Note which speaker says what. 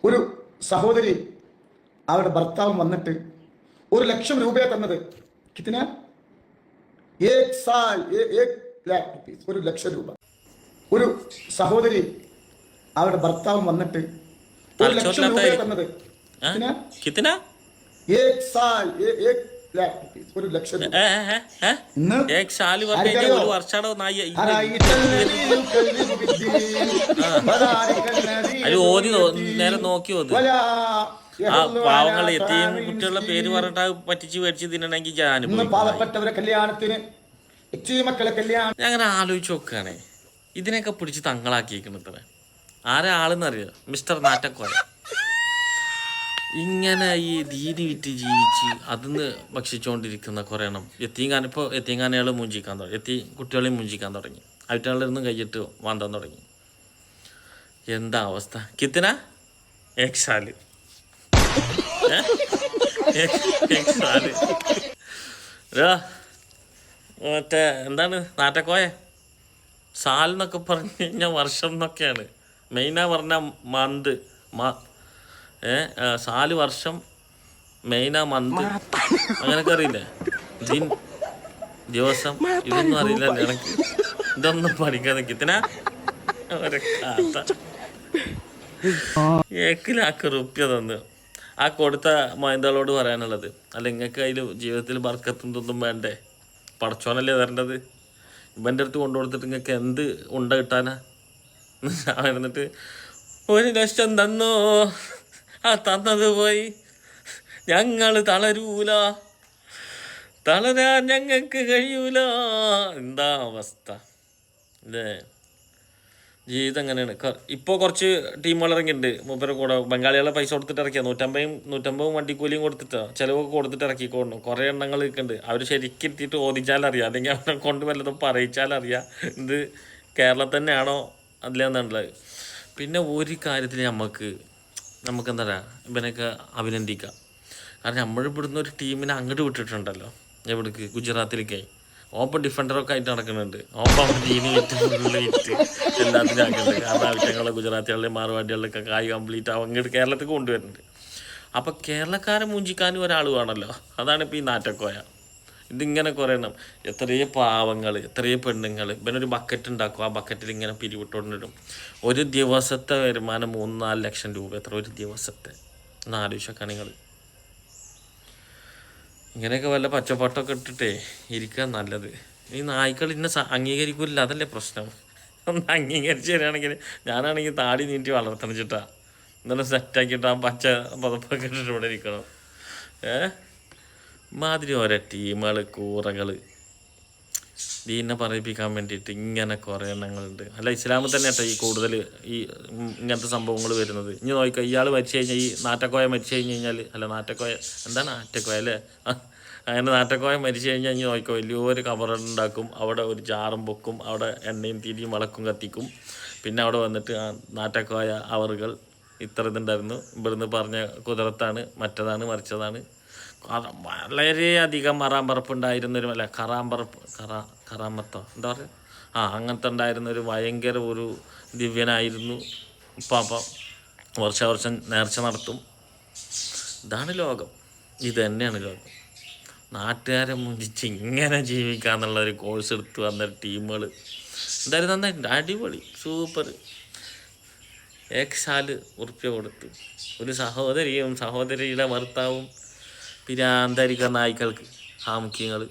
Speaker 1: ഒരു സഹോദരി അവരുടെ ഭർത്താവും വന്നിട്ട് 1,00,000 രൂപയെ തന്നത്. കിतना? 1,00,000 രൂപ. ഒരു സഹോദരി അവരുടെ ഭർത്താവും വന്നിട്ട് 1,00,000 രൂപയെ തന്നത്.
Speaker 2: कितना?
Speaker 1: 1,00,000 രൂപ. ഇന്ന്
Speaker 2: एक साल ഒരു വർഷാണോ അത് ഓതി നേരെ നോക്കി ഓത്. ആ പാവങ്ങൾ എത്തിയും കുട്ടികളുടെ പേര് പറഞ്ഞിട്ട് പറ്റിച്ച് മേടിച്ച് തിന്നണമെങ്കിൽ
Speaker 1: പാവപ്പെട്ടവരെ കല്യാണത്തിന് മക്കളെ കല്യാണം.
Speaker 2: ഞാൻ അങ്ങനെ ആലോചിച്ച് നോക്കുകയാണേ, ഇതിനൊക്കെ പിടിച്ച് തങ്ങളാക്കിയിരിക്കണത്ര ആരാ ആളെന്നറിയോ? മിസ്റ്റർ നാറ്റക്കോയ. ഇങ്ങനെ ഈ ദീനി വിറ്റ് ജീവിച്ച് അതിന്ന് ഭക്ഷിച്ചുകൊണ്ടിരിക്കുന്ന കുറേ എണ്ണം എത്തിങ്കാനം. ഇപ്പോൾ എത്തിങ്കാനകൾ മുഞ്ചിക്കാൻ തുടങ്ങി, കുട്ടികളെയും മുഞ്ചിക്കാൻ തുടങ്ങി, അവിറ്റകളിൽ കഴിച്ചിട്ട് വാന്താൻ തുടങ്ങി. എന്താ അവസ്ഥ? കിത്തന ഏക്സാല് മറ്റേ എന്താണ് നാറ്റക്കോയ സാൽ എന്നൊക്കെ പറഞ്ഞു കഴിഞ്ഞാൽ വർഷം എന്നൊക്കെയാണ്. മെയിനാ പറഞ്ഞ മന്ത് സാല് വർഷം, മെയിനാ മന്ത്, അങ്ങനൊക്കെ അറിയില്ലേ? ദിൻ ദിവസം, ഇതൊന്നും അറിയില്ല എനിക്ക്. ഇതൊന്നും പഠിക്കാതെ കിത്തന ഒരു കഥ. 1,00,000 റുപ്യ തന്നു. ആ കൊടുത്ത മൈന്ദകളോട് പറയാനുള്ളത്, അല്ല നിങ്ങൾക്ക് അതിൽ ജീവിതത്തിൽ ബർക്കത്തും ഇതൊന്നും വേണ്ടേ? പടച്ചോനല്ലേ തരേണ്ടത്. ഇവൻ്റെ അടുത്ത് കൊണ്ടുകൊടുത്തിട്ട് നിങ്ങൾക്ക് എന്ത് ഉണ്ട കിട്ടാനാ? എന്നിട്ട് 1,00,000 തന്നോ, ആ തന്നത് പോയി, ഞങ്ങൾ തളരൂല, തളരാൻ ഞങ്ങൾക്ക് കഴിയൂല. എന്താ അവസ്ഥ അല്ലേ? ജീവിതം എങ്ങനെയാണ്? ഇപ്പോൾ കുറച്ച് ടീമുകൾ ഇറങ്ങിയിട്ടുണ്ട് മൂപ്പരെ കൂടെ. ബംഗാളികളെ പൈസ കൊടുത്തിട്ട് ഇറക്കിയ 150 വണ്ടിക്കൂലിയും കൊടുത്തിട്ടോ ചിലവൊക്കെ കൊടുത്തിട്ട് ഇറക്കിക്കൊണ്ടു. കുറേ എണ്ണങ്ങൾ നിൽക്കുന്നുണ്ട്. അവർ ശരിക്കും എത്തിയിട്ട് ഓദിച്ചാലറിയാം, അല്ലെങ്കിൽ അവരെ കൊണ്ട് വല്ലതും പറയിച്ചാലറിയാം ഇത് കേരളത്തിൽ തന്നെയാണോ അതിലെന്നുള്ളത്. പിന്നെ ഒരു കാര്യത്തിൽ നമുക്കെന്താ പറയുക, ഇവനൊക്കെ അഭിനന്ദിക്കാം. കാരണം നമ്മളിവിടുന്ന് ഒരു ടീമിനെ അങ്ങോട്ട് വിട്ടിട്ടുണ്ടല്ലോ, എവിടേക്ക്? ഗുജറാത്തിലേക്കായി. ഓപ്പൺ ഡിഫൻഡറൊക്കെ ആയിട്ട് നടക്കുന്നുണ്ട്. ഓപ്പൺ ടീമിന് വിറ്റ് ഫുള്ള് വിറ്റ് എല്ലാത്തിനും ആക്കുന്നുണ്ട്. കാരണം ആവശ്യങ്ങളെ ഗുജറാത്തികളിലെ മാർവാടികളിലൊക്കെ കായ് കംപ്ലീറ്റ് അങ്ങോട്ട് കേരളത്തിൽ കൊണ്ടുവരുന്നുണ്ട്. അപ്പോൾ കേരളക്കാരെ മുഞ്ചിക്കാനും ഒരാൾ വേണമല്ലോ. അതാണ് ഇപ്പോൾ ഈ നാറ്റക്കോയ. ഇതിങ്ങനെ കുറേ എണ്ണം, എത്രയോ പാവങ്ങൾ, എത്രയോ പെണ്ണുങ്ങൾ. ഇവനൊരു ബക്കറ്റ് ഉണ്ടാക്കും, ആ ബക്കറ്റിൽ ഇങ്ങനെ പിരിവിട്ടുകൊണ്ടിടും. ഒരു ദിവസത്തെ വരുമാനം 3-4 ലക്ഷം രൂപ. എത്ര ഒരു ദിവസത്തെ ഒന്ന് ആലോചിച്ചൊക്കെ നിങ്ങൾ. ഇങ്ങനെയൊക്കെ വല്ല പച്ചപ്പാട്ടൊക്കെ ഇട്ടിട്ടേ ഇരിക്കുക നല്ലത്. ഈ നായ്ക്കൾ ഇന്നെ അംഗീകരിക്കില്ല, അതല്ലേ പ്രശ്നം. ഒന്ന് അംഗീകരിച്ച് തരികയാണെങ്കിൽ, ഞാനാണെങ്കിൽ താടി നീട്ടി വളർത്തണിച്ചിട്ടാ ഇന്നലെ സെറ്റാക്കിയിട്ട് ആ പച്ച പതപ്പൊക്കെ ഇട്ടിട്ട് ഇവിടെ ഇരിക്കണം. മാതിരി ഓരോ ടീമുകൾ, കൂറകൾ ദീനെ പറയിപ്പിക്കാൻ വേണ്ടിയിട്ട് ഇങ്ങനെ കുറേ എണ്ണങ്ങളുണ്ട്. അല്ല ഇസ്ലാമിൽ തന്നെ കേട്ടോ ഈ കൂടുതൽ ഈ ഇങ്ങനത്തെ സംഭവങ്ങൾ വരുന്നത്. ഇനി നോക്കുക, ഇയാൾ മരിച്ചു കഴിഞ്ഞാൽ, ഈ നാറ്റക്കോയ മരിച്ചു കഴിഞ്ഞാൽ, അല്ല നാറ്റക്കോയ എന്താണ് നാറ്റക്കോയ അല്ലേ, അങ്ങനെ നാറ്റക്കോയ മരിച്ചു കഴിഞ്ഞാൽ ഇനി നോക്കുക, വലിയൊരു കബറുണ്ടാക്കും, അവിടെ ഒരു ജാറും പൊക്കും, അവിടെ എണ്ണയും തിരിയും വിളക്കും കത്തിക്കും. പിന്നെ അവിടെ വന്നിട്ട് ആ നാറ്റക്കോയ അവറുകൾ ഇത്ര ഇതുണ്ടായിരുന്നു, ഇവിടുന്ന് പറഞ്ഞ കുതിരത്താണ്, മറ്റതാണ്, മറിച്ചതാണ്. വളരെയധികം മറാമ്പറപ്പുണ്ടായിരുന്നൊരു, അല്ല കറാമത്തോ എന്താ പറയുക, അങ്ങനത്തെ ഉണ്ടായിരുന്നൊരു ഭയങ്കര ഒരു ദിവ്യനായിരുന്നു പാപ്പ. വർഷം നേർച്ച നടത്തും. ഇതാണ് ലോകം, ഇത് തന്നെയാണ് ലോകം. നാട്ടുകാരെ മുഞ്ചിച്ച് ഇങ്ങനെ ജീവിക്കാന്നുള്ളൊരു കോഴ്സ് എടുത്ത് വന്ന ടീമുകൾ എന്തായാലും നന്നായിട്ടുണ്ട്, അടിപൊളി, സൂപ്പർ. 1,00,000 റുപ്യ കൊടുത്ത് ഒരു സഹോദരിയും സഹോദരിയുടെ ഭർത്താവും പിരാന്തരിക്കുന്ന നായ്ക്കൾക്ക്, ഹാമുഖ്യങ്ങൾ.